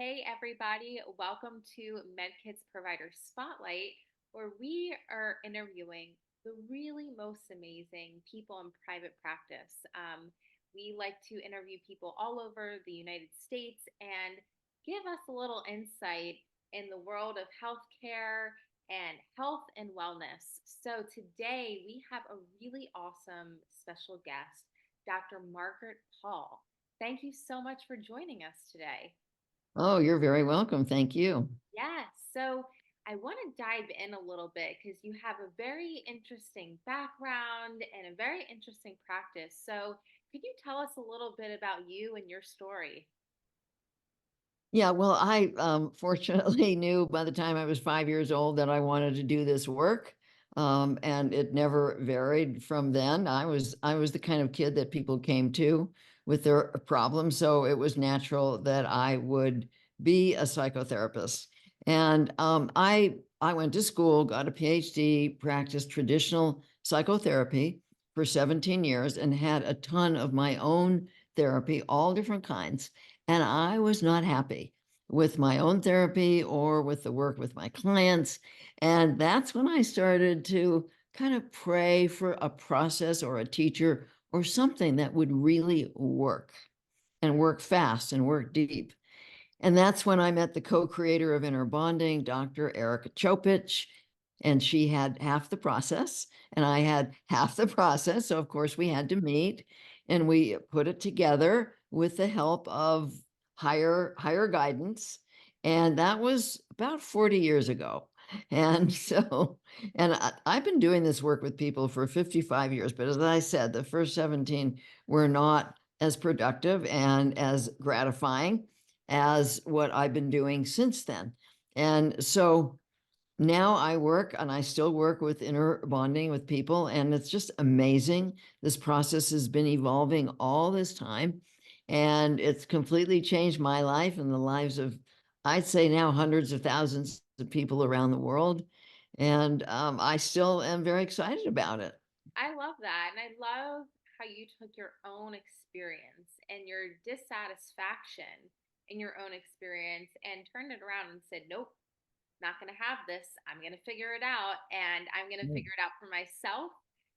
Hey, everybody. Welcome to Meddkit's Provider Spotlight, where we are interviewing the really most amazing people in private practice. We like to interview people all over the United States and give us a little insight in the world of healthcare and health and wellness. So today we have a really awesome special guest, Dr. Margaret Paul. Thank you so much for joining us today. Oh, you're very welcome. Thank you. Yes. So I want to dive in a little bit because you have a very interesting background and a very interesting practice. So could you tell us a little bit about you and your story? Yeah, well, I fortunately knew by the time I was 5 years old that I wanted to do this work. And it never varied from then. I was the kind of kid that people came to with their problems. So it was natural that I would be a psychotherapist. And I went to school, got a Ph.D., practiced traditional psychotherapy for 17 years, and had a ton of my own therapy, all different kinds. And I was not happy with my own therapy or with the work with my clients. And that's when I started to kind of pray for a process or a teacher or something that would really work and work fast and work deep. And that's when I met the co-creator of Inner Bonding, Dr. Erica Chopich, and she had half the process and I had half the process. So of course we had to meet and we put it together with the help of higher guidance. And that was about 40 years ago. And so, I've been doing this work with people for 55 years, but as I said, the first 17 were not as productive and as gratifying as what I've been doing since then. And so now I work and I still work with inner bonding with people, and it's just amazing. This process has been evolving all this time, and it's completely changed my life and the lives of, I'd say now, hundreds of thousands of people around the world. And I still am very excited about it. I love that. And I love how you took your own experience and your dissatisfaction in your own experience and turned it around and said, nope, not going to have this. I'm going to figure it out and I'm going to Mm. figure it out for myself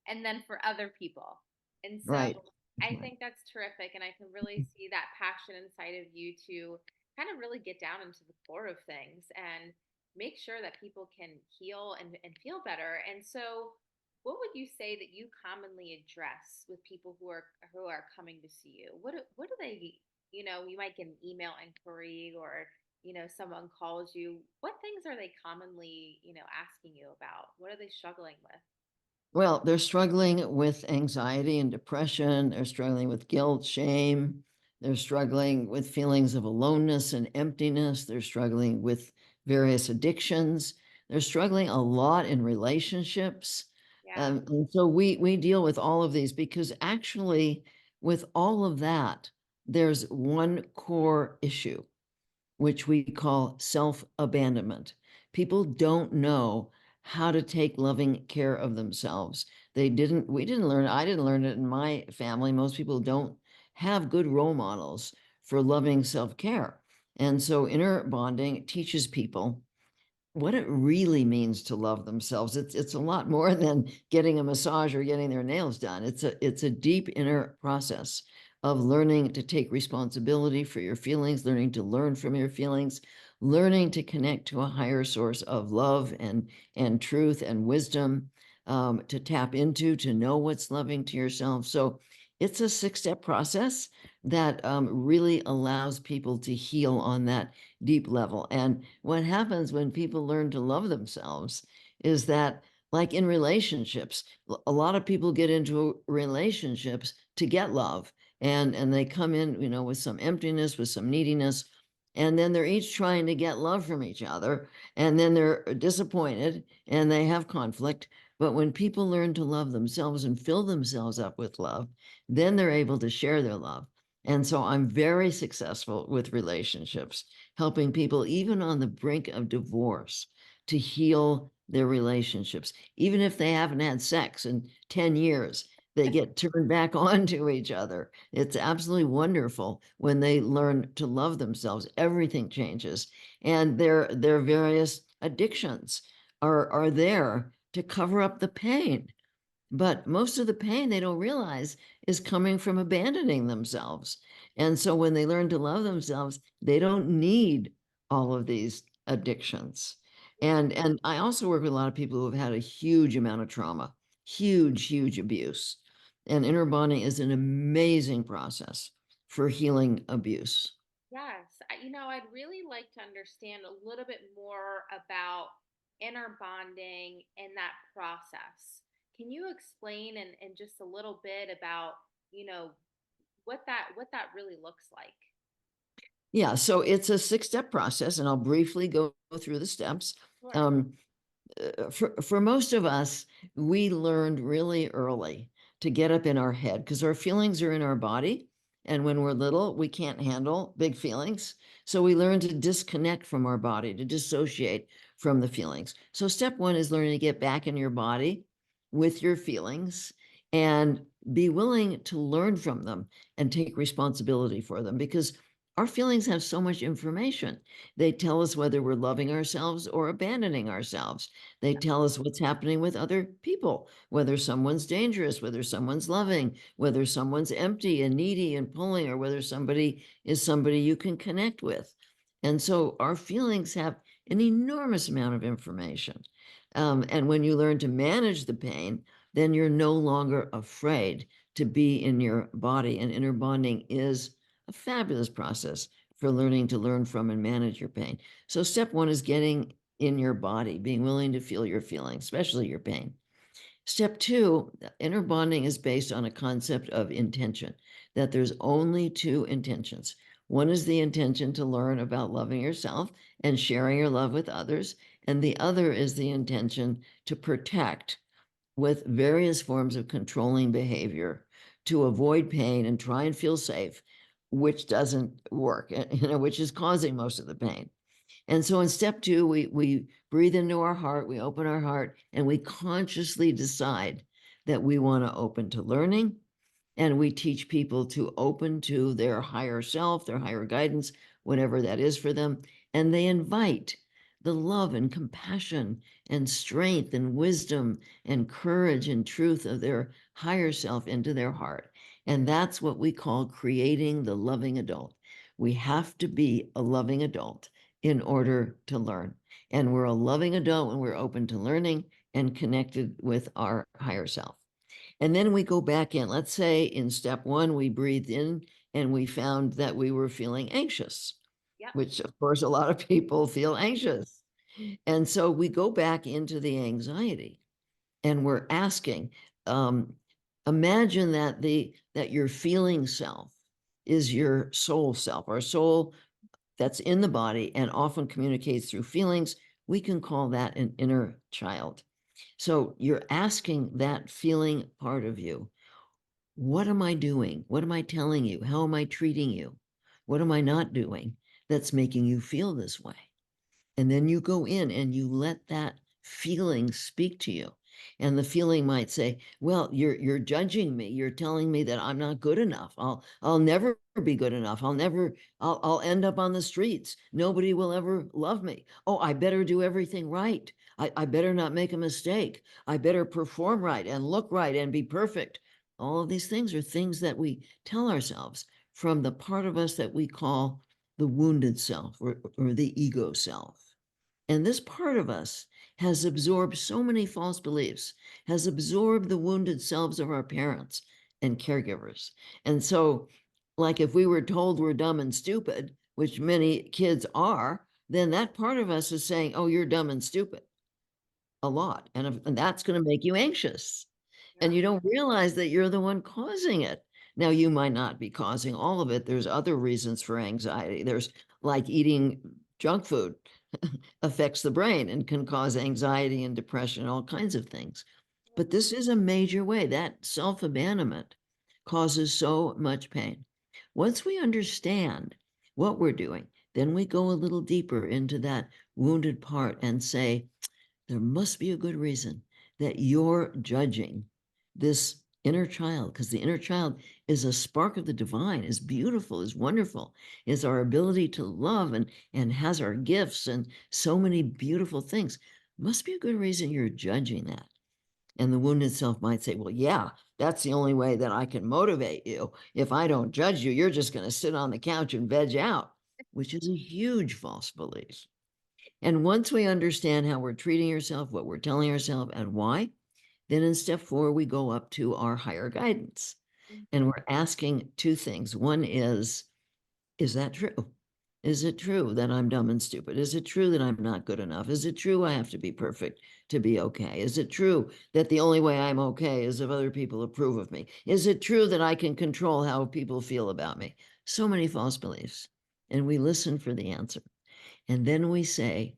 and then for other people. And so Right. I Right. think that's terrific. And I can really see that passion inside of you to kind of really get down into the core of things and make sure that people can heal and feel better. And so, what would you say that you commonly address with people who are coming to see you? What do they, you might get an email inquiry or someone calls you, what things are they commonly, asking you about? What are they struggling with? Well, they're struggling with anxiety and depression. They're struggling with guilt, shame. They're struggling with feelings of aloneness and emptiness. They're struggling with various addictions. They're struggling a lot in relationships. Yeah. And so we deal with all of these because actually, with all of that, there's one core issue, which we call self-abandonment. People don't know how to take loving care of themselves. We didn't learn, I didn't learn it in my family. Most people don't have good role models for loving self-care. And so inner bonding teaches people what it really means to love themselves. It's a lot more than getting a massage or getting their nails done. It's a deep inner process of learning to take responsibility for your feelings, learning to learn from your feelings, learning to connect to a higher source of love and truth and wisdom, to tap into, to know what's loving to yourself. So it's a 6-step process that really allows people to heal on that deep level. And what happens when people learn to love themselves is that, like in relationships, a lot of people get into relationships to get love, and they come in, with some emptiness, with some neediness, and then they're each trying to get love from each other, and then they're disappointed and they have conflict. But when people learn to love themselves and fill themselves up with love, then they're able to share their love. And so I'm very successful with relationships, helping people even on the brink of divorce to heal their relationships, even if they haven't had sex in 10 years. They get turned back on to each other. It's absolutely wonderful when they learn to love themselves. Everything changes, and their various addictions are there to cover up the pain. But most of the pain they don't realize is coming from abandoning themselves. And so when they learn to love themselves, they don't need all of these addictions. And I also work with a lot of people who have had a huge amount of trauma, huge abuse. And inner bonding is an amazing process for healing abuse. Yes, I'd really like to understand a little bit more about inner bonding and that process. Can you explain in just a little bit about, you know, what that really looks like? Yeah, so it's a 6-step process, and I'll briefly go through the steps. Sure. Um, for most of us, we learned really early to get up in our head because our feelings are in our body. And when we're little, we can't handle big feelings. So we learn to disconnect from our body, to dissociate from the feelings. So step one is learning to get back in your body with your feelings and be willing to learn from them and take responsibility for them because our feelings have so much information. They tell us whether we're loving ourselves or abandoning ourselves. They tell us what's happening with other people, whether someone's dangerous, whether someone's loving, whether someone's empty and needy and pulling, or whether somebody is somebody you can connect with. And so our feelings have an enormous amount of information. And when you learn to manage the pain, then you're no longer afraid to be in your body. And inner bonding is a fabulous process for learning to learn from and manage your pain. So step one is getting in your body, being willing to feel your feelings, especially your pain. Step two, inner bonding is based on a concept of intention, that there's only two intentions. One is the intention to learn about loving yourself and sharing your love with others. And the other is the intention to protect with various forms of controlling behavior to avoid pain and try and feel safe, which doesn't work, which is causing most of the pain. And so in step two, we breathe into our heart, we open our heart, and we consciously decide that we want to open to learning. And we teach people to open to their higher self, their higher guidance, whatever that is for them. And they invite the love and compassion and strength and wisdom and courage and truth of their higher self into their heart. And that's what we call creating the loving adult. We have to be a loving adult in order to learn. And we're a loving adult when we're open to learning and connected with our higher self. And then we go back in. Let's say in step one, we breathed in and we found that we were feeling anxious, Yep. which of course a lot of people feel anxious. And so we go back into the anxiety and we're asking, um, imagine that your feeling self is your soul self, our soul that's in the body and often communicates through feelings. We can call that an inner child. So you're asking that feeling part of you, what am I doing? What am I telling you? How am I treating you? What am I not doing that's making you feel this way? And then you go in and you let that feeling speak to you. And the feeling might say, well, you're judging me. You're telling me that I'm not good enough. I'll never be good enough. I'll end up on the streets. Nobody will ever love me. Oh, I better do everything right. I better not make a mistake. I better perform right and look right and be perfect. All of these things are things that we tell ourselves from the part of us that we call the wounded self or the ego self. And this part of us has absorbed so many false beliefs, has absorbed the wounded selves of our parents and caregivers. And so, like if we were told we're dumb and stupid, which many kids are, then that part of us is saying, oh, you're dumb and stupid a lot. And that's going to make you anxious. And Yep. you don't realize that you're the one causing it. Now, you might not be causing all of it. There's other reasons for anxiety. There's like eating junk food affects the brain and can cause anxiety and depression, all kinds of things. But this is a major way that self-abandonment causes so much pain. Once we understand what we're doing, then we go a little deeper into that wounded part and say, there must be a good reason that you're judging this inner child, because the inner child is a spark of the divine, is beautiful, is wonderful, is our ability to love and has our gifts and so many beautiful things. Must be a good reason you're judging that. And the wounded self might say, well, yeah, that's the only way that I can motivate you. If I don't judge you, you're just going to sit on the couch and veg out, which is a huge false belief. And once we understand how we're treating ourselves, what we're telling ourselves, and why, then in step 4, we go up to our higher guidance. And Mhm. we're asking two things. One is that true? Is it true that I'm dumb and stupid? Is it true that I'm not good enough? Is it true I have to be perfect to be okay? Is it true that the only way I'm okay is if other people approve of me? Is it true that I can control how people feel about me? So many false beliefs. And we listen for the answer. And then we say,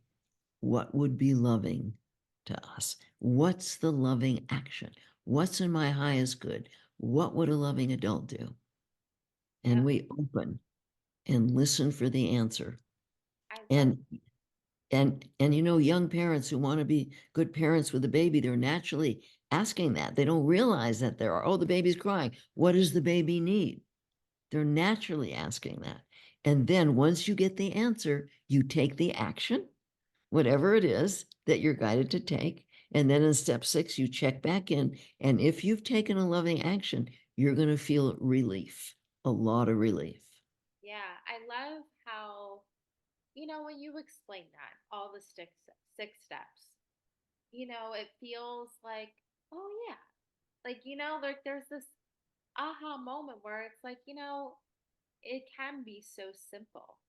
what would be loving to us? What's the loving action? What's in my highest good? What would a loving adult do? Yeah, And we open and listen for the answer. I love. And young parents who want to be good parents with a baby, they're naturally asking that. They don't realize that there are, oh, the baby's crying. What does the baby need? They're naturally asking that. And then once you get the answer, you take the action, whatever it is that you're guided to take. And then in step 6, you check back in. And if you've taken a loving action, you're going to feel relief, a lot of relief. Yeah, I love how, when you explain that, all the six steps, it feels like, oh yeah, like, there's this aha moment where it's like, it can be so simple.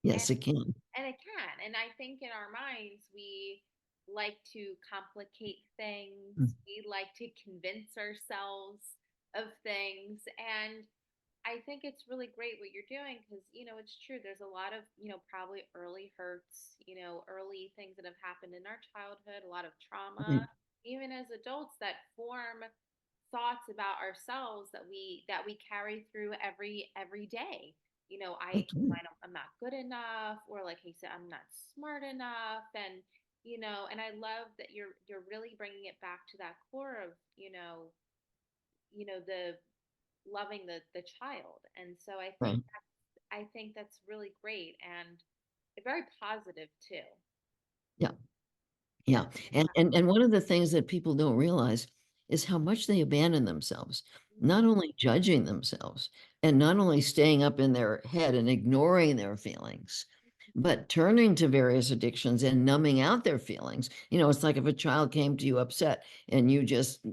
And Yes, it can. and it can. And I think in our minds we like to complicate things. Mm. We like to convince ourselves of things. And I think it's really great what you're doing because, it's true. There's a lot of, probably early hurts, early things that have happened in our childhood, a lot of trauma, Right. even as adults that form thoughts about ourselves that we carry through every day. That's right. I'm not good enough, or like he said, I'm not smart enough, and and I love that you're really bringing it back to that core of the loving the child. And so Right. I think that's really great and very positive too. Yeah. Yeah. That's And one of the things that people don't realize is how much they abandon themselves, not only judging themselves and not only staying up in their head and ignoring their feelings, but turning to various addictions and numbing out their feelings. It's like if a child came to you upset and you just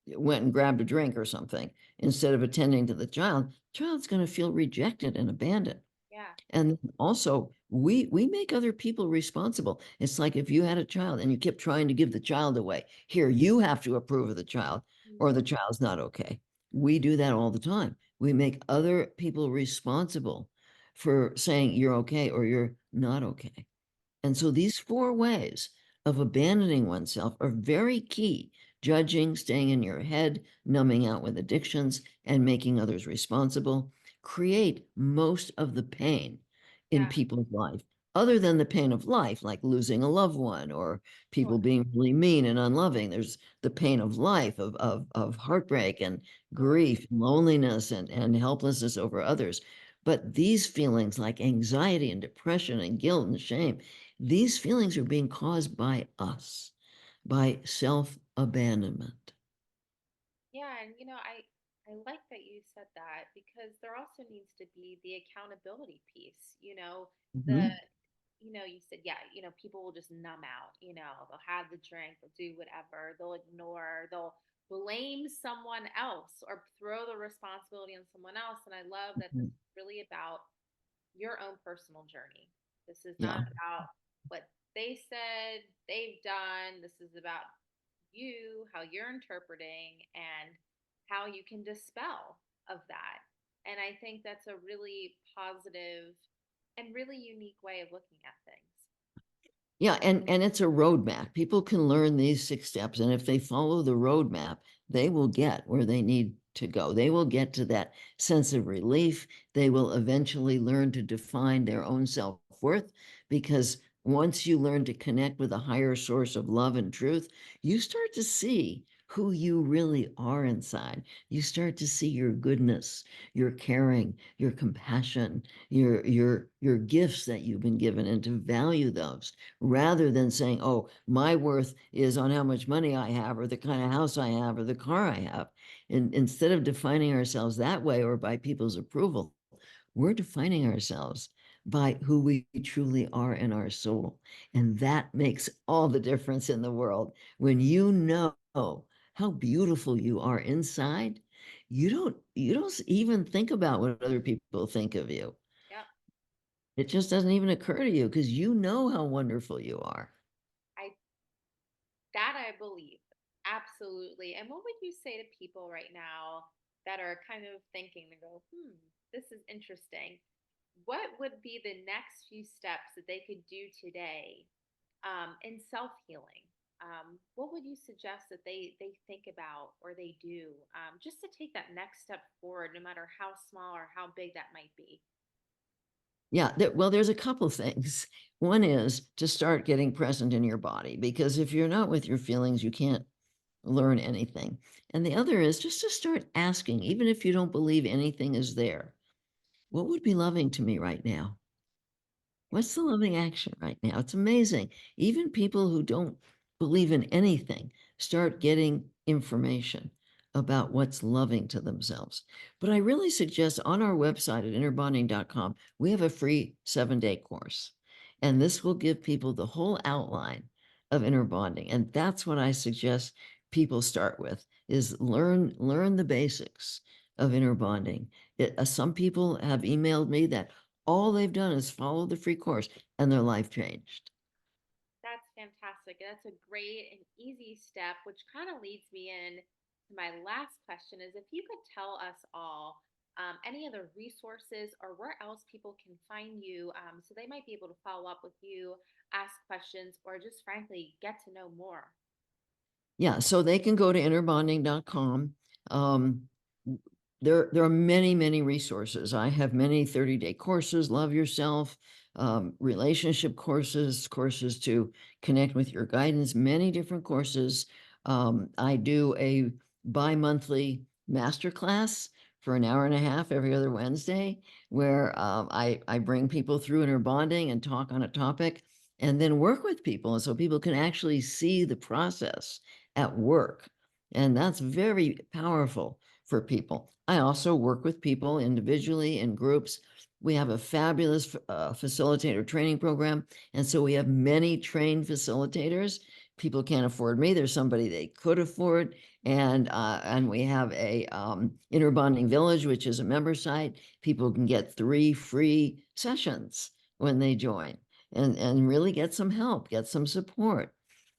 went and grabbed a drink or something instead of attending to the child's going to feel rejected and abandoned. yeah. And also, we make other people responsible. It's like if you had a child and you kept trying to give the child away. Here, you have to approve of the child, or the child's not okay. We do that all the time. We make other people responsible for saying you're okay or you're not okay. And so these 4 ways of abandoning oneself are very key. Judging, staying in your head, numbing out with addictions, and making others responsible create most of the pain in Yeah. people's life, other than the pain of life, like losing a loved one or Sure. people being really mean and unloving. There's the pain of life, of heartbreak and Sure. grief, loneliness, and helplessness over others. But these feelings like anxiety and depression and guilt and shame, these feelings are being caused by us, by self-abandonment. Yeah, and I like that you said that because there also needs to be the accountability piece. The Mhm. you said, yeah, people will just numb out. They'll have the drink, they'll do whatever, they'll ignore, they'll blame someone else or throw the responsibility on someone else. And I love that this Mhm. is really about your own personal journey. This is Yeah. not about what they said, they've done. This is about you, how you're interpreting, and how you can dispel of that. And I think that's a really positive and really unique way of looking at things. Yeah, and it's a roadmap. People can learn these 6 steps, and if they follow the roadmap, they will get where they need to go. They will get to that sense of relief. They will eventually learn to define their own self-worth, because once you learn to connect with a higher source of love and truth, you start to see who you really are inside. You start to see your goodness, your caring, your compassion, your gifts that you've been given, and to value those rather than saying, oh, my worth is on how much money I have or the kind of house I have or the car I have. And instead of defining ourselves that way or by people's approval, we're defining ourselves by who we truly are in our soul. And that makes all the difference in the world. When you know how beautiful you are inside, you don't even think about what other people think of you. Yep. It just doesn't even occur to you because you know how wonderful you are. I That I believe. Absolutely. And what would you say to people right now that are kind of thinking, they go, this is interesting. What would be the next few steps that they could do today in self healing? What would you suggest that they think about or they do just to take that next step forward, no matter how small or how big that might be? Yeah, well, there's a couple things. One is to start getting present in your body, because if you're not with your feelings, you can't learn anything. And the other is just to start asking, even if you don't believe anything is there, what would be loving to me right now? Yeah, What's the loving action right now? It's amazing. Even people who don't believe in anything start getting information about what's loving to themselves. But I really suggest on our website at innerbonding.com, we have a free 7-day course. And this will give people the whole outline of inner bonding. And that's what I suggest people start with is learn the basics of inner bonding. Some people have emailed me that all they've done is follow the free course and their life changed. that's fantastic. That's a great and easy step, which kind of leads me in to my last question is if you could tell us all any other resources or where else people can find you so they might be able to follow up with you, ask questions, or just frankly get to know more. Yeah, so they can go to innerbonding.com. Um, there are many, many resources. I have many 30-day courses, love yourself, relationship courses, courses to connect with your guidance, many different courses. I do a bi-monthly masterclass for an hour and a half every other Wednesday, where I bring people through inner bonding and talk on a topic and then work with people. And so people can actually see the process at work. And that's very powerful for people. I also work with people individually in groups. We have a fabulous facilitator training program. And so we have many trained facilitators. People can't afford me. There's somebody they could afford. And we have a Inner Bonding Village, which is a member site. People can get 3 free sessions when they join and really get some help, get some support.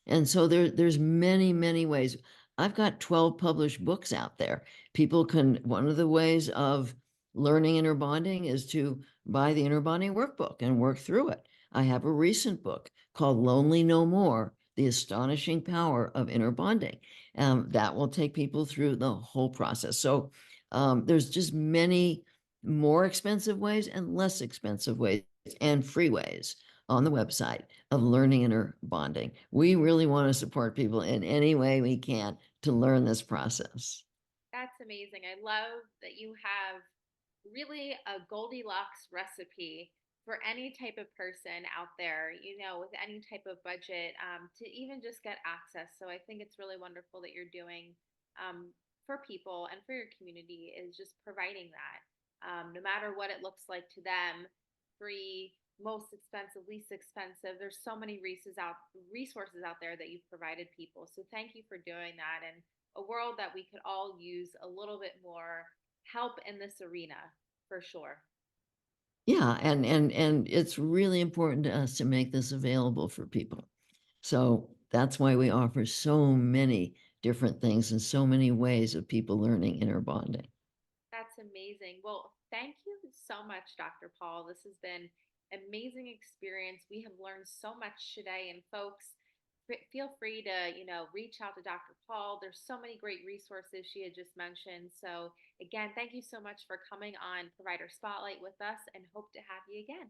And so there's many, many ways. I've got 12 published books out there. People can, one of the ways of learning inner bonding is to buy the inner bonding workbook and work through it. I have a recent book called Lonely No More, The Astonishing Power of Inner Bonding. That will take people through the whole process. So there's just many more expensive ways and less expensive ways and free ways on the website of learning inner bonding. We really want to support people in any way we can to learn this process. That's amazing. I love that you have really a Goldilocks recipe for any type of person out there, with any type of budget, to even just get access. So I think it's really wonderful that you're doing for people and for your community is just providing that, no matter what it looks like to them, free, most expensive, least expensive. There's so many resources out there that you've provided people. So thank you for doing that. And a world that we could all use a little bit more help in this arena for sure. Yeah, and it's really important to us to make this available for people. So that's why we offer so many different things and so many ways of people learning inner bonding. That's amazing. Well, thank you so much, Dr. Paul. This has been amazing experience. We have learned so much today, and folks, feel free to, reach out to Dr. Paul. There's so many great resources she had just mentioned. So, again, thank you so much for coming on Provider Spotlight with us and hope to have you again.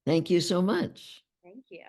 Thank you so much. Thank you.